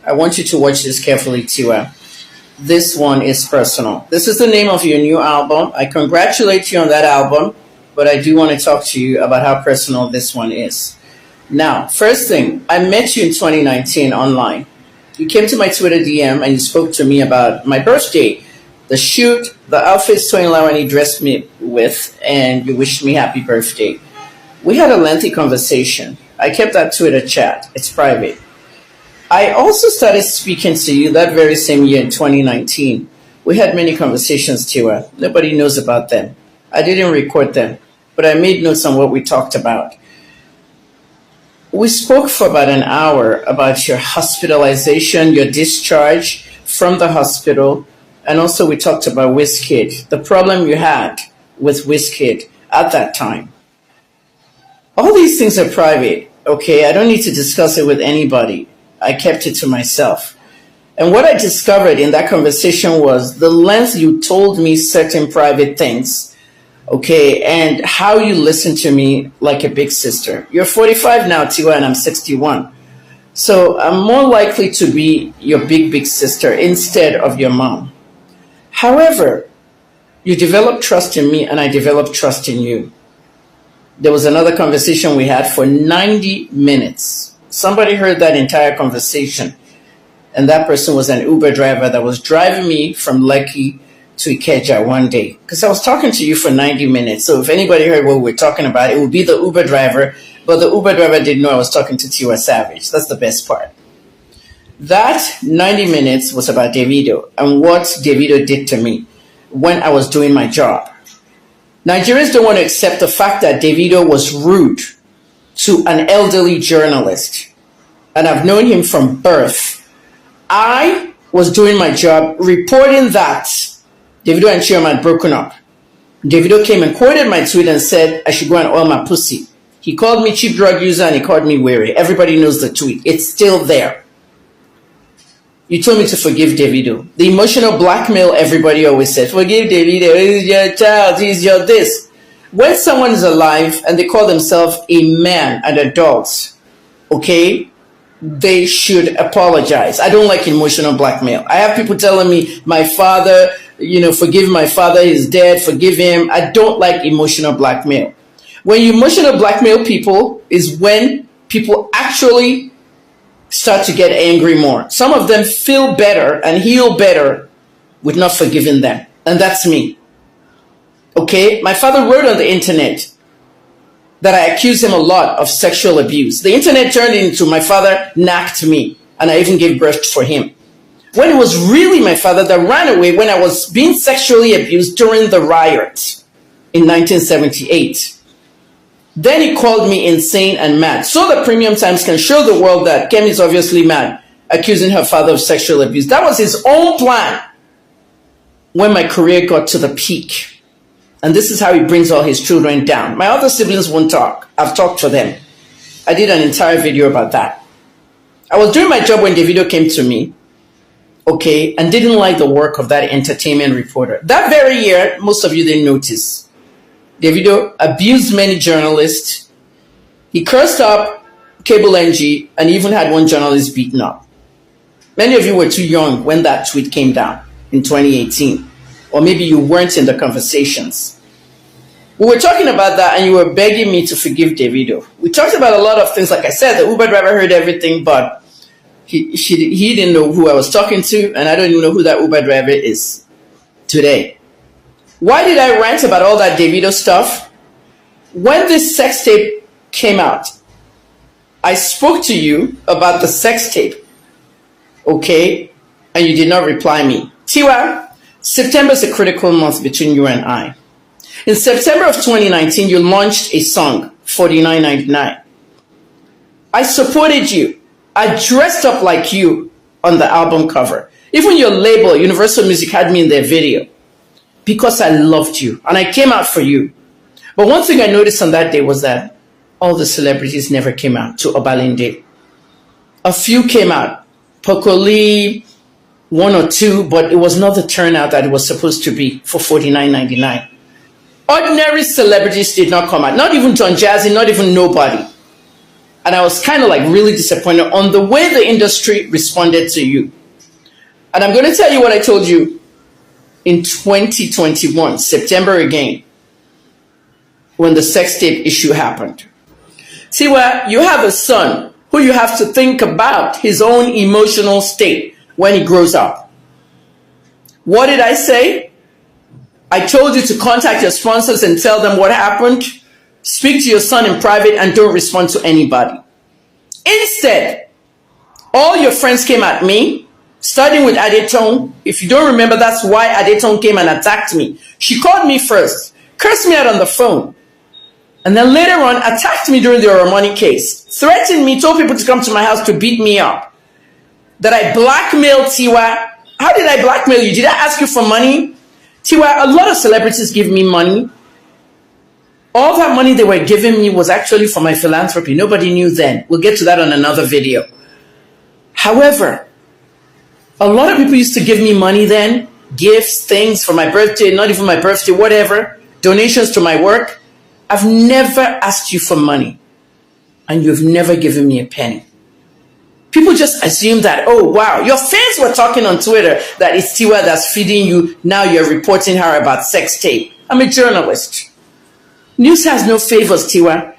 I want you to watch this carefully, Tiwa. This one is personal. This is the name of your new album. I congratulate you on that album, but I do want to talk to you about how personal this one is. Now, first thing, I met you in 2019 online. You came to my Twitter DM and you spoke to me about my birthday, the shoot, the outfits Twain Lawani dressed me with, and you wished me happy birthday. We had a lengthy conversation. I kept that Twitter chat. It's private. I also started speaking to you that very same year in 2019. We had many conversations, Tiwa. Nobody knows about them. I didn't record them, but I made notes on what we talked about. We spoke for about an hour about your hospitalization, your discharge from the hospital, and also we talked about Wizkid, the problem you had with Wizkid at that time. All these things are private, okay? I don't need to discuss it with anybody. I kept it to myself. And what I discovered in that conversation was the length you told me certain private things, okay, and how you listen to me like a big sister. You're 45 now, Tiwa, and I'm 61. So I'm more likely to be your big sister instead of your mom. However, you developed trust in me and I developed trust in you. There was another conversation we had for 90 minutes. Somebody heard that entire conversation, and that person was an Uber driver that was driving me from Lekki to Ikeja one day, because I was talking to you for 90 minutes. So if anybody heard what we were talking about, it would be the Uber driver, but the Uber driver didn't know I was talking to Tiwa Savage. That's the best part. That 90 minutes was about Davido and what Davido did to me when I was doing my job. Nigerians don't want to accept the fact that Davido was rude to an elderly journalist, and I've known him from birth. I was doing my job reporting that Davido and Chioma had broken up. Davido came and quoted my tweet and said I should go and oil my pussy. He called me cheap drug user and he called me weary. Everybody knows the tweet. It's still there. You told me to forgive Davido. The emotional blackmail everybody always says, forgive Davido, he's your child, he's your this. When someone is alive and they call themselves a man, an adult, okay, they should apologize. I don't like emotional blackmail. I have people telling me, my father, forgive my father, he's dead, forgive him. I don't like emotional blackmail. When you emotional blackmail people is when people actually start to get angry more. Some of them feel better and heal better with not forgiving them. And that's me. Okay? My father wrote on the internet that I accused him a lot of sexual abuse. The internet turned into my father knocked me, and I even gave birth for him. When it was really my father that ran away when I was being sexually abused during the riot in 1978. Then he called me insane and mad. So the Premium Times can show the world that Kemi is obviously mad, accusing her father of sexual abuse. That was his own plan when my career got to the peak. And this is how he brings all his children down. My other siblings won't talk. I've talked to them. I did an entire video about that. I was doing my job when Davido came to me, okay, and didn't like the work of that entertainment reporter. That very year, most of you didn't notice, Davido abused many journalists. He cursed up Cable NG and even had one journalist beaten up. Many of you were too young when that tweet came down in 2018. Or maybe you weren't in the conversations. We were talking about that and you were begging me to forgive Davido. We talked about a lot of things. Like I said, the Uber driver heard everything, but he didn't know who I was talking to, and I don't even know who that Uber driver is today. Why did I rant about all that Davido stuff? When this sex tape came out, I spoke to you about the sex tape, okay, and you did not reply me. Tiwa, September is a critical month between you and I. In September of 2019, you launched a song, 49.99. I supported you. I dressed up like you on the album cover. Even your label, Universal Music, had me in their video because I loved you and I came out for you. But one thing I noticed on that day was that all the celebrities never came out to Obalende. A few came out, Pokoli, one or two, but it was not the turnout that it was supposed to be for 49.99. Ordinary celebrities did not come out, not even John Jazzy, not even nobody. And I was kind of like really disappointed on the way the industry responded to you. And I'm going to tell you what I told you in 2021, September again, when the sex tape issue happened. Tiwa, you have a son who you have to think about his own emotional state when he grows up. What did I say? I told you to contact your sponsors and tell them what happened. Speak to your son in private and don't respond to anybody. Instead, all your friends came at me, starting with Adetone. If you don't remember, that's why Adetone came and attacked me. She called me first, cursed me out on the phone, and then later on attacked me during the Oromoni case, threatened me, told people to come to my house to beat me up, that I blackmailed Tiwa. How did I blackmail you? Did I ask you for money? Tiwa, a lot of celebrities give me money. All that money they were giving me was actually for my philanthropy. Nobody knew then. We'll get to that on another video. However, a lot of people used to give me money then, gifts, things for my birthday, not even my birthday, whatever, donations to my work. I've never asked you for money, and you've never given me a penny. People just assume that, oh, wow, your fans were talking on Twitter that it's Tiwa that's feeding you. Now you're reporting her about sex tape. I'm a journalist. News has no favors, Tiwa.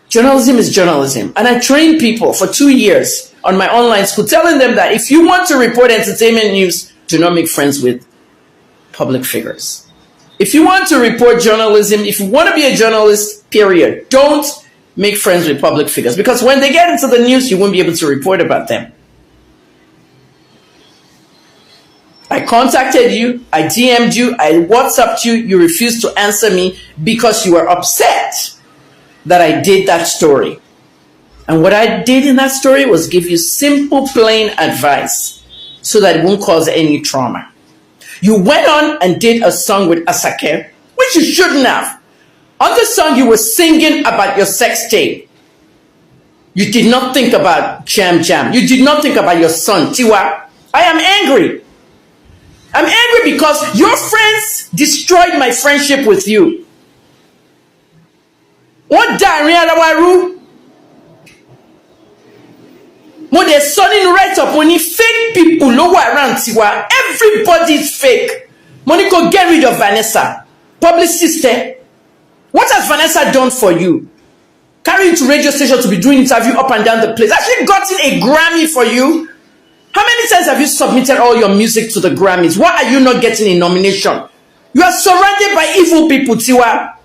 Journalism is journalism. And I trained people for 2 years on my online school, telling them that if you want to report entertainment news, do not make friends with public figures. If you want to report journalism, if you want to be a journalist, period, don't make friends with public figures. Because when they get into the news, you won't be able to report about them. I contacted you, I DM'd you, I WhatsApped you, you refused to answer me because you were upset that I did that story. And what I did in that story was give you simple, plain advice so that it won't cause any trauma. You went on and did a song with Ãngêr, which you shouldn't have. On the song, you were singing about your sex tape. You did not think about Jam Jam. You did not think about your son, Tiwa. I am angry. I'm angry because your friends destroyed my friendship with you. What Darialawaru? When they're sunning right up, when fake people lower around Tiwa, everybody's fake. Monica, get rid of Vanessa. Publicist. What has Vanessa done for you? Carry you to radio station to be doing interview up and down the place. Has she gotten a Grammy for you? How many times have you submitted all your music to the Grammys? Why are you not getting a nomination? You are surrounded by evil people, Tiwa.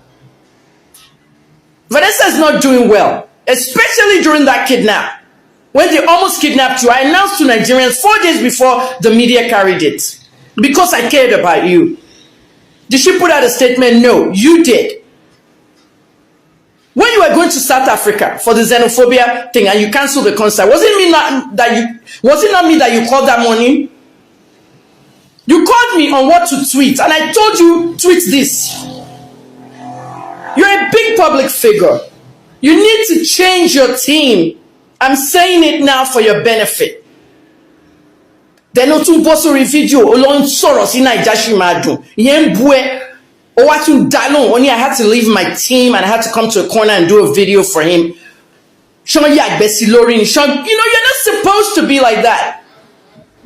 Vanessa is not doing well, especially during that kidnap. When they almost kidnapped you, I announced to Nigerians 4 days before the media carried it. Because I cared about you. Did she put out a statement? No, you did. When you were going to South Africa for the xenophobia thing and you canceled the concert, was it not me that you called that morning? You called me on what to tweet, and I told you, tweet this. You're a big public figure. You need to change your team. I'm saying it now for your benefit. Then no tún bọ́ sórí fídíò olóhùn sọ̀rọ̀ sí Naija ṣì máa dùn. Ìyẹn ń bú ẹ. Ó wá tún dá lóhùn. Ó ní I had to leave my team and I had to come to a corner and do a video for him. Ṣán yàgbẹ́ sí lórí ni. Ṣán, you know, you're not supposed to be like that.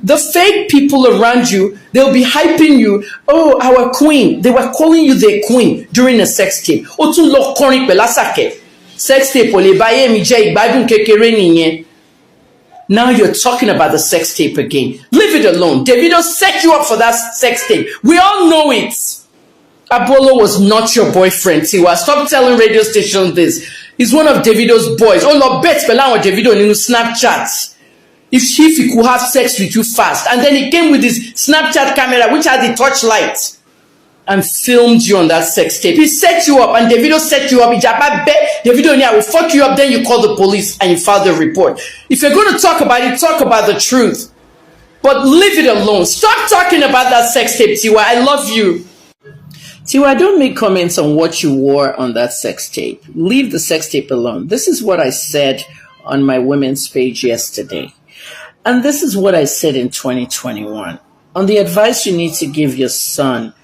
The fake people around you, they'll be hyping you. Oh, our queen. They were calling you their queen during a sex tape. Ó tún lọ kọrin pẹ̀lú Àṣàkẹ́. Sex tape ò lè báyé mi jẹ́ ìgbádùn kékeré nìyẹn. Now you're talking about the sex tape again. Leave it alone. Davido set you up for that sex tape. We all know it. Apollo was not your boyfriend, Tiwa. Stop telling radio stations this. He's one of Davido's boys. Oh, no, bet Pela or Davido in Snapchat. If he could have sex with you fast. And then he came with his Snapchat camera, which had the torchlight, and filmed you on that sex tape. He set you up, and Davido set you up. Davido, I will fuck you up, then you call the police and you file the report. If you're going to talk about it, talk about the truth. But leave it alone. Stop talking about that sex tape, Tiwa. I love you. Tiwa, don't make comments on what you wore on that sex tape. Leave the sex tape alone. This is what I said on my women's page yesterday. And this is what I said in 2021. On the advice you need to give your son,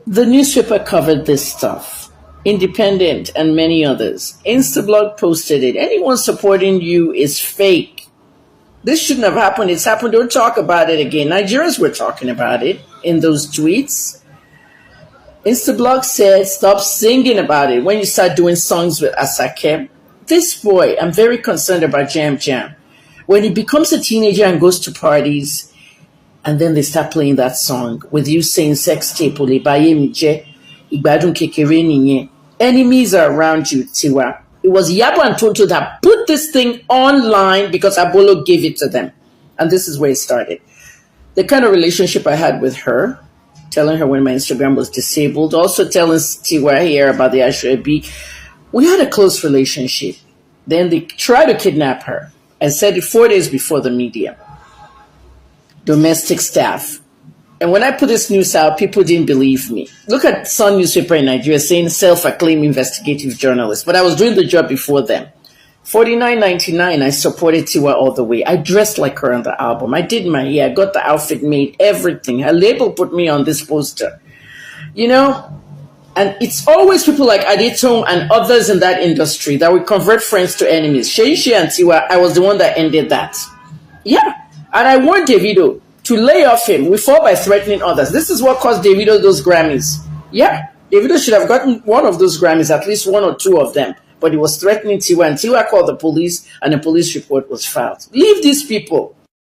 the newspaper covered this stuff. Independent, and many others. Instablog posted it. Anyone supporting you is fake. This shouldn't have happened. It's happened. Don't talk about it again. Nigerians were talking about it in those tweets. Instablog said, stop singing about it when you start doing songs with Asake. This boy, I'm very concerned about Jam Jam. When he becomes a teenager and goes to parties, and then they start playing that song with you saying sex tape, enemies are around you, Tiwa. It was Yabo and Tonto that put this thing online because Abolo gave it to them. And this is where it started. The kind of relationship I had with her, telling her when my Instagram was disabled, also telling Tiwa here about the Ashwebi. We had a close relationship. Then they tried to kidnap her. I said it 4 days before the media. Domestic staff. And when I put this news out, people didn't believe me. Look at Sun newspaper in Nigeria saying self-acclaimed investigative journalist. But I was doing the job before them. $49.99, I supported Tiwa all the way. I dressed like her on the album. I did my hair, I got the outfit made, everything. Her label put me on this poster. You know? And it's always people like Adetong and others in that industry that would convert friends to enemies. Sheishi and Tiwa, I was the one that ended that. Yeah. And I warned Davido to lay off him. We fought by threatening others. This is what cost Davido those Grammys. Yeah. Davido should have gotten one of those Grammys, at least one or two of them. But he was threatening Tiwa, and Tiwa called the police, and a police report was filed. Leave these people.